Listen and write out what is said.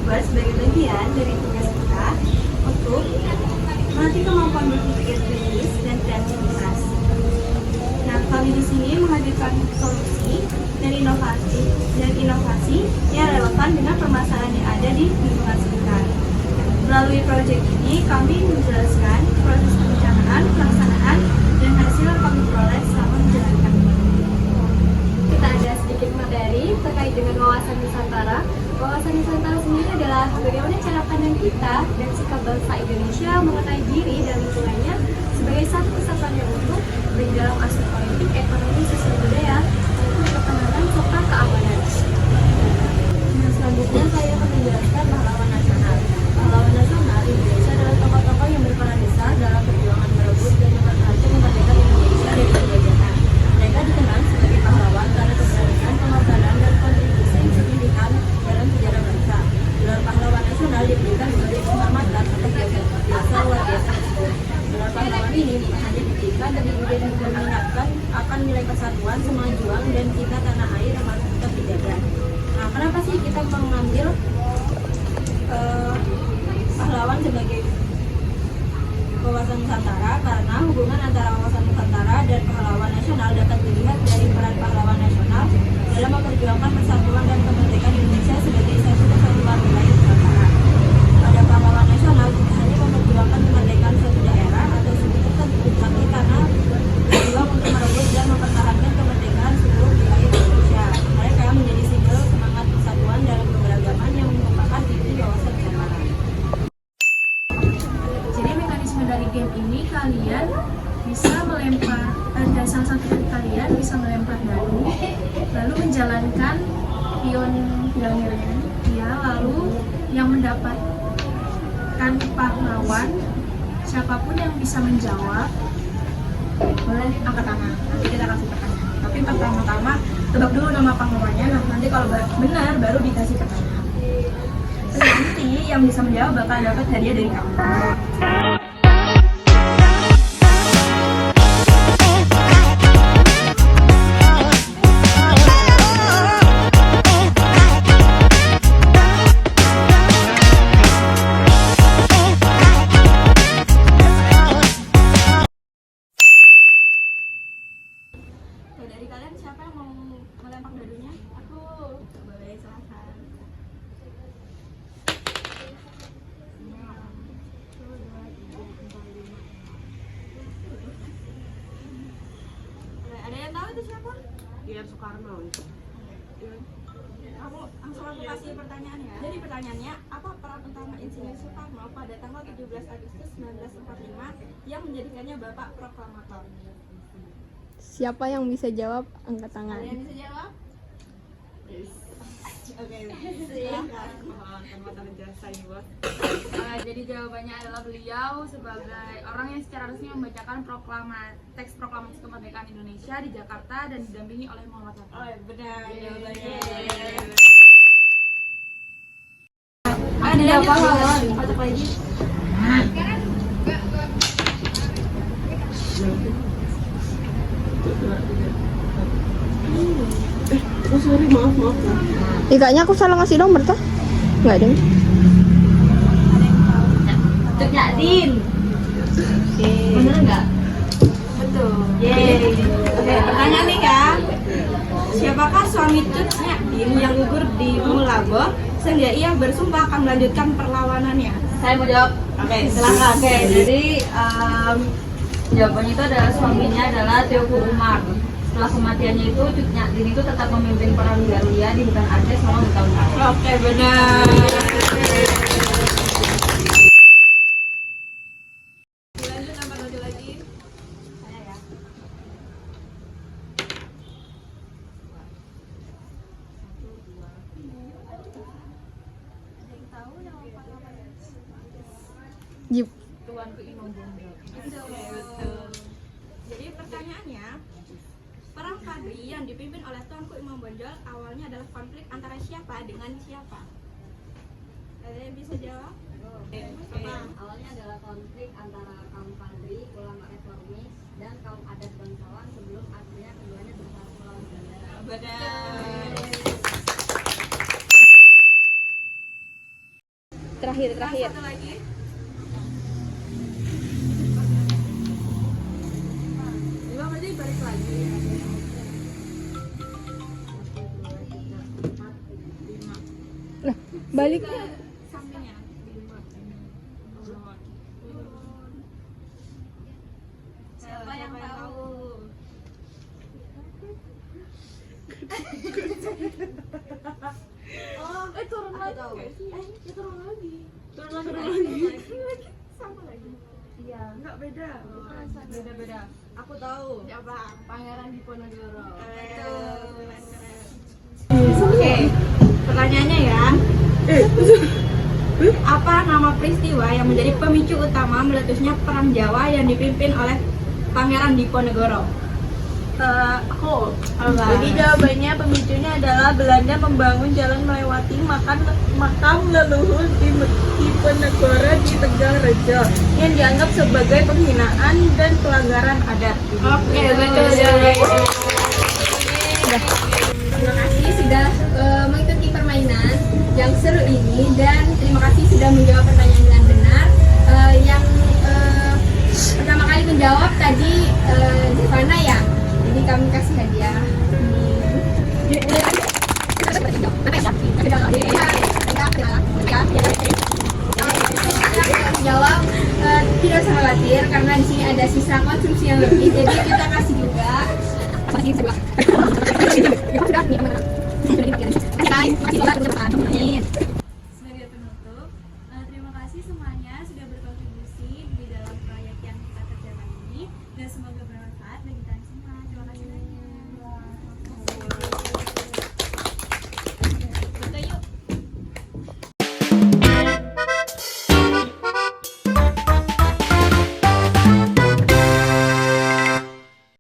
dibuat sebagai bagian dari tugas kita untuk melatih kemampuan berpikir kritis dan kreativitas. Nah, kami di sini menghadirkan solusi dan inovasi yang relevan dengan permasalahan yang ada di lingkungan sekitar. Melalui proyek ini, kami menjelaskan proses perencanaan, pelaksanaan, dan hasil yang kami peroleh selama menjalankan. Kita ada sedikit materi terkait dengan wawasan Nusantara. Wawasan Nusantara sendiri adalah bagaimana cara pandang kita dan sikap bangsa Indonesia mengenai diri dan lingkungannya sebagai satu kesatuan yang utuh baik dalam aspek politik, ekonomi, sosial budaya, maupun pertahanan serta keamanan. Nah, selanjutnya saya akan menjelaskan pahlawan nasional. Pahlawan nasional Indonesia adalah tokoh-tokoh yang berperan besar dalam perjuangan merebut dan mempertahankan kemerdekaan Indonesia dari penjajahan. Mereka dikenal sebagai pahlawan karena keberanian, pengorbanan, dan kontribusi yang signifikan dalam sejarah bangsa. Gelar pahlawan nasional diberikan sebagai penghormatan atas jasa luar biasa tersebut. Gelar pahlawan ini bukan hanya diberikan tapi juga mengingatkan akan nilai persatuan, semangat juang, dan cinta tanah air yang harus tetap dijaga. Nah, kenapa sih kita mengambil pahlawan sebagai wawasan Nusantara? Karena hubungan antara wawasan Nusantara dan pahlawan nasional dapat dilihat dari peran pahlawan nasional dalam memperjuangkan persatuan dan kemerdekaan Indonesia sebagai satu kesatuan wilayah Nusantara. Pada pahlawan nasional tidak hanya memperjuangkan kemerdekaan suatu daerah atau suku tertentu, tapi karena berjuang untuk merebut dan mempertahankan kemerdekaan seluruh wilayah Indonesia. Mereka menjadi simbol semangat persatuan dalam keberagaman yang merupakan inti wawasan Nusantara. Jadi mekanisme dari game ini kalian bisa melempar, ada salah satu dari kalian bisa melempar dadu, lalu menjalankan pionirnya, ya, lalu yang mendapatkan pahlawan, siapapun yang bisa menjawab boleh angkat tangan. Nanti kita kasih pertanyaan. Tapi pertama-tama tebak dulu nama pahlawannya. Nah, nanti kalau benar baru dikasih pertanyaan. Terus nanti yang bisa menjawab bakal dapat hadiah dari kamu. Dari kalian siapa yang mau melempar dadunya? Aku. Boleh, silahkan. Ada yang tahu itu siapa? Biar Soekarno. Kamu langsung aku kasih pertanyaan ya. Jadi pertanyaannya, apa peran utama Insinyur Soekarno pada tanggal 17 Agustus 1945 yang menjadikannya Bapak Proklamator? Siapa yang bisa jawab angkat tangan? Ada yang bisa jawab? Oke, silakan. Jadi jawabannya adalah beliau sebagai orang yang secara resmi membacakan teks proklamasi kemerdekaan Indonesia di Jakarta dan didampingi oleh Muhammad Hatta. Oh, benar jawabannya. Ada pahlawan. Kocok lagi. Oh sorry, maaf. Kayaknya aku salah ngasih nomor tuh. Nggak ada. Cuk Nyadin. Bener nggak? Betul. Yeay. Oke, pertanyaan nih Kak. Siapakah suami Tut Nyadin yang gugur di Mulabo sehingga ia bersumpah akan melanjutkan perlawanannya? Saya mau jawab. Oke, silakan. Oke, jadi jawabannya itu adalah suaminya adalah Teuku Umar. Setelah kematiannya itu, Cut Nyadin itu tetap memimpin perang gerilya di hutan Aceh selama bertahun-tahun. Oke, benar. Lanjut nomor satu lagi. Saya ya. Ada yang tahu nama pahlawan? Jip. Tuanku Imam Bonjol. Betul. Jadi pertanyaannya, perang Padri yang dipimpin oleh Tuanku Imam Bonjol awalnya adalah konflik antara siapa dengan siapa? Ada yang bisa jawab? Awalnya adalah konflik antara kaum Padri, ulama reformis, dan kaum adat bangsawan sebelum akhirnya keduanya bersatu melawan Belanda. Benar. terakhir. Satu lagi. Lima berarti balik lagi. Nah, balik. Sampingnya. Siapa yang tahu? Turun lagi nggak sih? Ya turun lagi. Turun lagi. Sama lagi. Iya. Nggak beda. Beda. Aku tahu. Siapa? Pangeran Diponegoro. Oke, pertanyaannya ya. Apa nama peristiwa yang menjadi pemicu utama meletusnya Perang Jawa yang dipimpin oleh Pangeran Diponegoro? Aku. Jadi jawabannya pemicunya adalah Belanda membangun jalan melewati makam leluhur Diponegoro di Tegalrejo yang dianggap sebagai penghinaan dan pelanggaran adat. Oke, betul jawabannya. Terima kasih sudah mengikuti permainan yang seru ini dan terima kasih sudah menjawab pertanyaan dengan benar. Yang pertama kali menjawab tadi Zivana ya. Jadi kami kasih hadiah. Jawab tidak usah khawatir karena di sini ada sisa konsumsi yang lebih, jadi kita kasih juga. Sebagai penutup, terima kasih semuanya sudah berkontribusi di dalam proyek yang kita kerjakan ini dan semoga bermanfaat bagi kalian semua. Terima kasih.